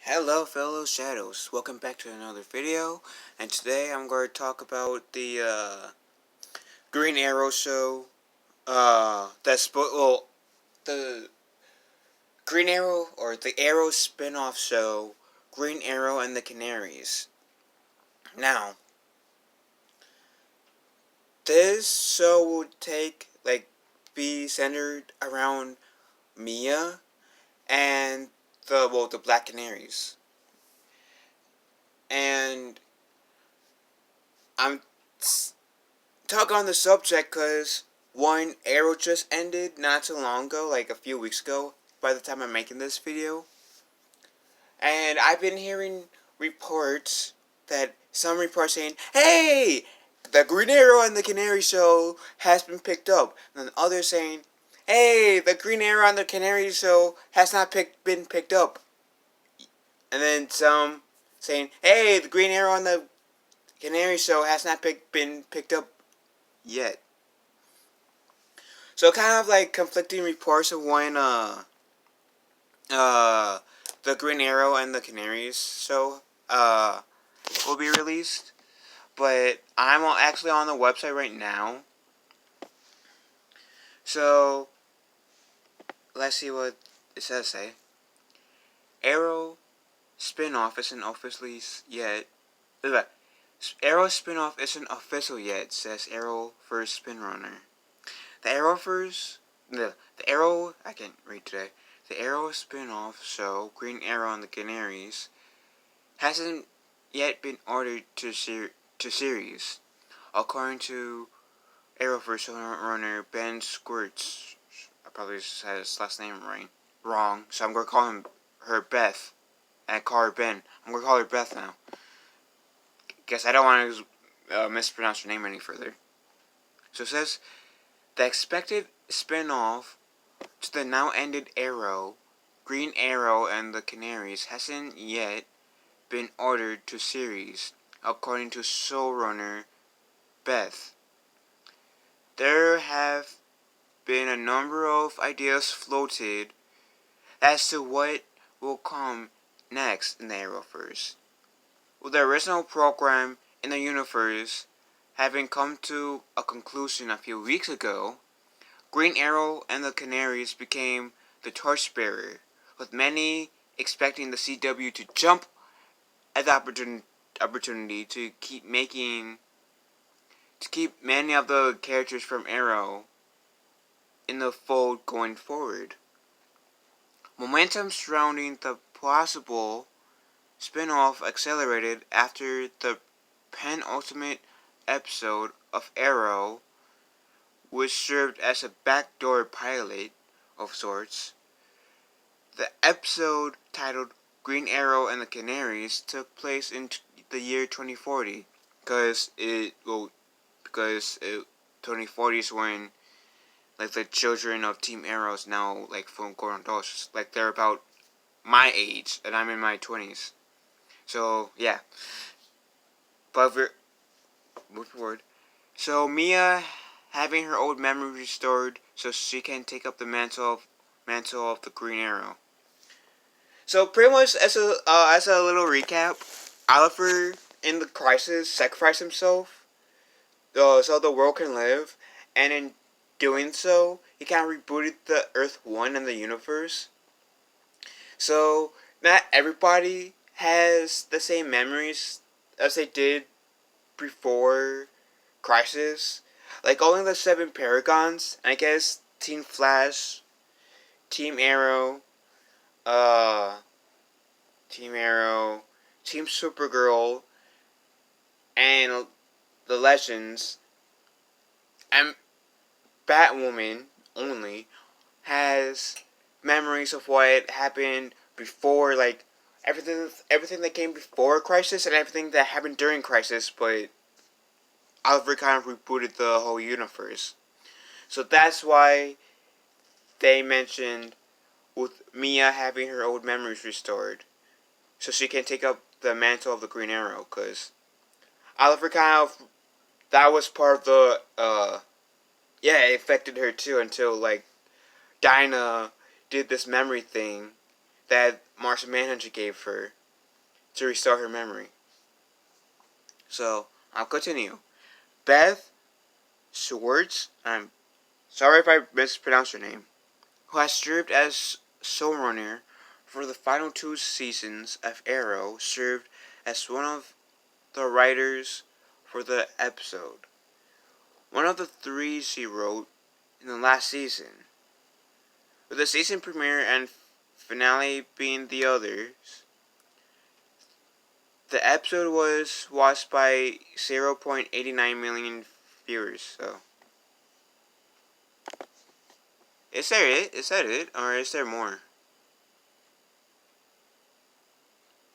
Hello fellow shadows, welcome back to another video, and today I'm going to talk about the Green Arrow show, the Green Arrow, or the Arrow spin-off show, Green Arrow and the Canaries. Now, this show would be centered around Mia and the Black Canaries. And I'm talking on the subject because one, Arrow just ended not too long ago, like a few weeks ago, by the time I'm making this video. And I've been hearing reports some reports saying, hey, the Green Arrow and the Canary show has been picked up. And then others saying, hey, the Green Arrow and the Canary show has not been picked up. And then some saying, hey, the Green Arrow and the Canary show has not been picked up yet. So kind of like conflicting reports of when uh the Green Arrow and the Canaries show will be released. But I'm actually on the website right now. So let's see what it says say. Arrow spin-off isn't officially yet. Arrow spin-off isn't official yet, says Arrow first spin runner. The Arrow I can't read today. The Arrow spin-off show, Green Arrow and the Canaries, hasn't yet been ordered to series, according to Arrowverse runner Ben Squirts. I probably said his last name wrong, so I'm going to call her Beth, and call her Ben. I'm going to call her Beth now. Guess I don't want to mispronounce her name any further. So it says, the expected spin-off to the now ended Arrow, Green Arrow and the Canaries hasn't yet been ordered to series, according to showrunner Beth. There have been a number of ideas floated as to what will come next in the Arrowverse. With the original program in the universe having come to a conclusion a few weeks ago, Green Arrow and the Canaries became the torchbearer, with many expecting the CW to jump at the opportunity to keep many of the characters from Arrow in the fold going forward. Momentum surrounding the possible spin-off accelerated after the penultimate episode of Arrow, which served as a backdoor pilot of sorts. The episode, titled Green Arrow and the Canaries, took place in the year 2040, because 2040 is when like the children of Team Arrows now like full grown adults, like they're about my age and I'm in my 20s. So yeah, but we're moving forward. So Mia having her old memory restored so she can take up the mantle of the Green Arrow. So pretty much as a little recap, Oliver in the crisis sacrificed himself so the world can live, and in doing so, he kind of rebooted the Earth 1 and the universe. So not everybody has the same memories as they did before Crisis. Like only the 7 Paragons, I guess Team Flash, Team Arrow, uh, Team Arrow, Team Supergirl, and the Legends, and Batwoman only has memories of what happened before, like everything that came before Crisis and everything that happened during Crisis, but Oliver kind of rebooted the whole universe. So that's why they mentioned with Mia having her old memories restored, so she can take up the mantle of the Green Arrow, because Oliver kind of, that was part of the, yeah, it affected her too until, like, Dinah did this memory thing that Martian Manhunter gave her to restore her memory. So, I'll continue. Beth Schwartz, I'm sorry if I mispronounced her name, who has served as showrunner for the final 2 seasons of Arrow, served as one of the writers for the episode. One of the 3 she wrote in the last season. With the season premiere and finale being the others, the episode was watched by 0.89 million viewers, so. Is there it? Is that it? Or is there more?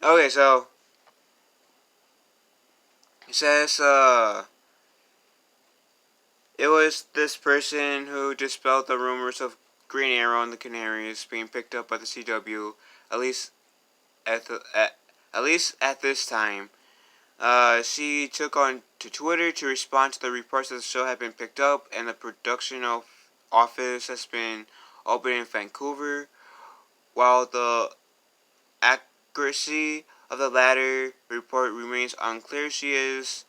Okay, so it says, it was this person who dispelled the rumors of Green Arrow and the Canaries being picked up by the CW, at least at least at this time. She took on to Twitter to respond to the reports that the show had been picked up and the production of office has been opened in Vancouver. While the accuracy of the latter report remains unclear, she is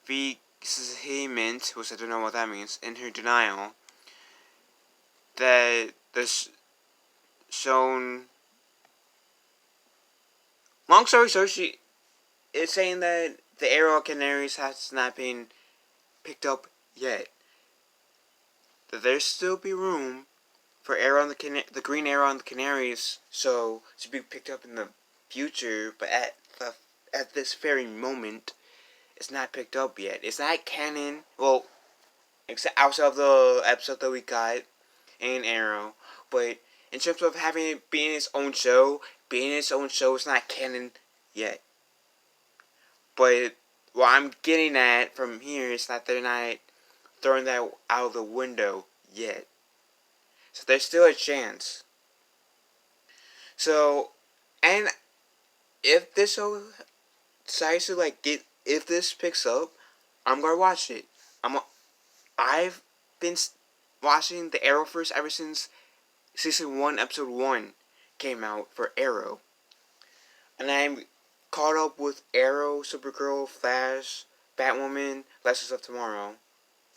vehement, which I don't know what that means, in her denial that the shown. Long story short, she is saying that the Arrow Canaries has not been picked up yet. That there still be room for Arrow and the Green Arrow and the Canaries show to be picked up in the future, but at this very moment, it's not picked up yet. It's not canon. Well, except outside of the episode that we got in Arrow, but in terms of having it being its own show, it's not canon yet. But what I'm getting at from here is that they're not throwing that out of the window yet. So there's still a chance. So, and if this show decides to if this picks up, I'm gonna watch it. I've been watching the Arrowverse ever since season 1, episode 1 came out for Arrow. And I'm caught up with Arrow, Supergirl, Flash, Batwoman, Legends of Tomorrow,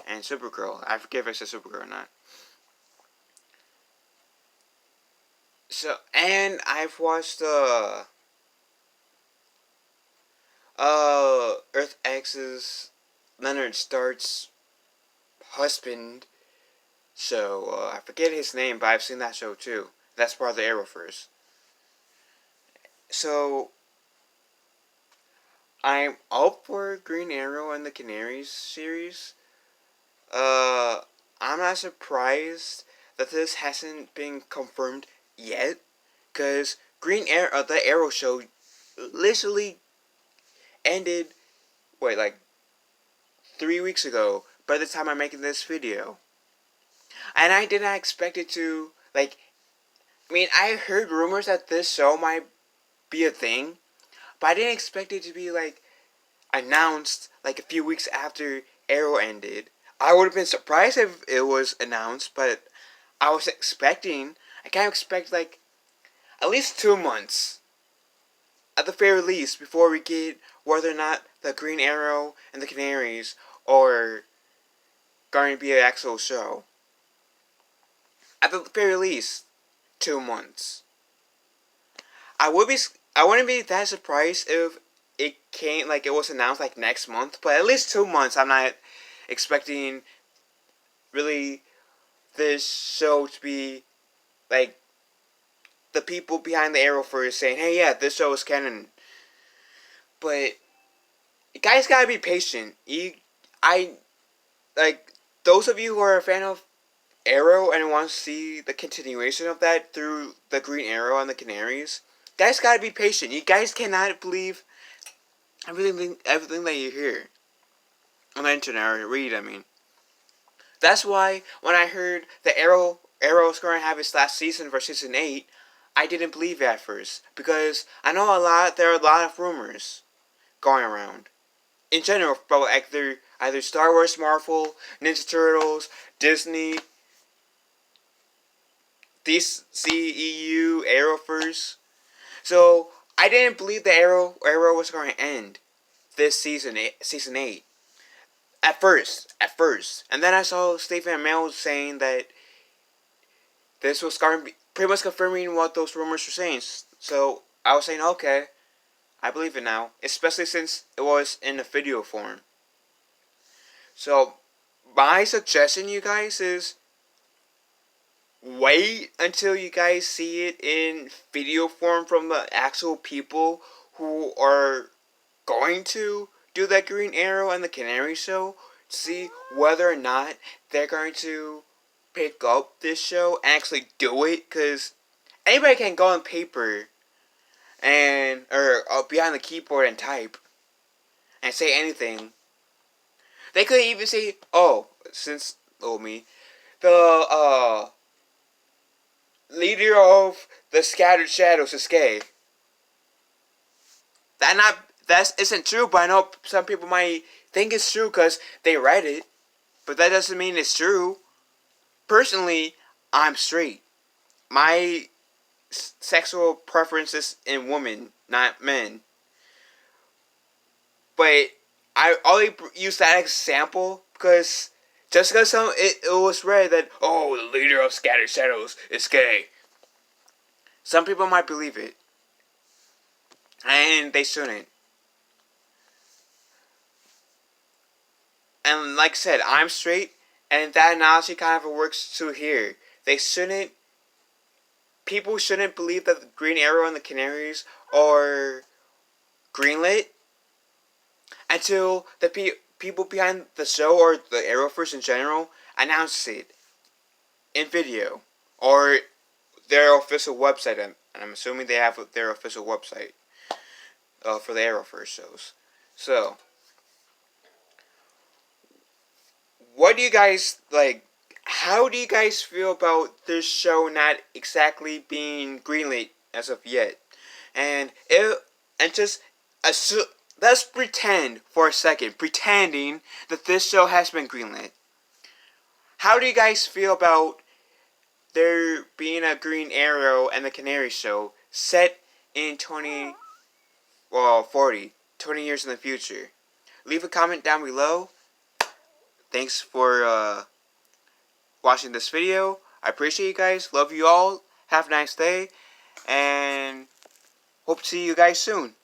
and Supergirl. I forget if I said Supergirl or not. So, and I've watched Earth X's Leonard Stark's husband show. I forget his name, but I've seen that show too. That's part of the Arrowverse. So, I'm up for Green Arrow and the Canaries series. I'm not surprised that this hasn't been confirmed yet, because Green Arrow, the Arrow show, literally ended, 3 weeks ago, by the time I'm making this video. And I did not expect it to, I heard rumors that this show might be a thing, but I didn't expect it to be, announced, a few weeks after Arrow ended. I would have been surprised if it was announced, but I was expecting, I kind of expect, at least 2 months, at the very least, before we get whether or not the Green Arrow and the Canaries are going to be an actual show. At the very least, 2 months. I wouldn't be that surprised if it came, it was announced, next month, but at least 2 months. I'm not expecting, really, this show to be, the people behind the Arrowverse saying, hey, yeah, this show is canon. But you guys gotta be patient. Those of you who are a fan of Arrow and want to see the continuation of that through the Green Arrow and the Canaries, guys gotta be patient. You guys cannot believe everything that you hear on the internet or read. That's why when I heard the Arrow's going to have its last season for season 8, I didn't believe it at first, because I know there are a lot of rumors going around in general about either Star Wars, Marvel, Ninja Turtles, Disney, DCEU Arrowverse. So I didn't believe the Arrow was going to end this season, season 8. At first, and then I saw Stephen Amell saying that this was going to be pretty much confirming what those rumors were saying. So I was saying, okay, I believe it now, especially since it was in a video form. So my suggestion, you guys, is wait until you guys see it in video form from the actual people who are going to do that Green Arrow and the Canary show to see whether or not they're going to pick up this show and actually do it, because anybody can go on paper and or behind the keyboard and type and say anything. They could even say, "Oh, since me, the leader of the Scattered Shadows is gay." That isn't true, but I know some people might think it's true because they read it, but that doesn't mean it's true. Personally, I'm straight. My sexual preferences in women, not men. But I only use that example because just because it was read that, oh, the leader of Scattered Shadows is gay, some people might believe it, and they shouldn't. And like I said, I'm straight, and that analogy kind of works to here. They shouldn't. People shouldn't believe that the Green Arrow and the Canaries are greenlit until the people behind the show or the Arrowverse in general announce it in video or their official website. And I'm assuming they have their official website for the Arrowverse shows. So, what do you guys like? How do you guys feel about this show not exactly being greenlit as of yet? And just let's pretend for a second, pretending that this show has been greenlit. How do you guys feel about there being a Green Arrow and the Canary show set in 20 years in the future? Leave a comment down below. Thanks for watching this video. I appreciate you guys. Love you all. Have a nice day. And hope to see you guys soon.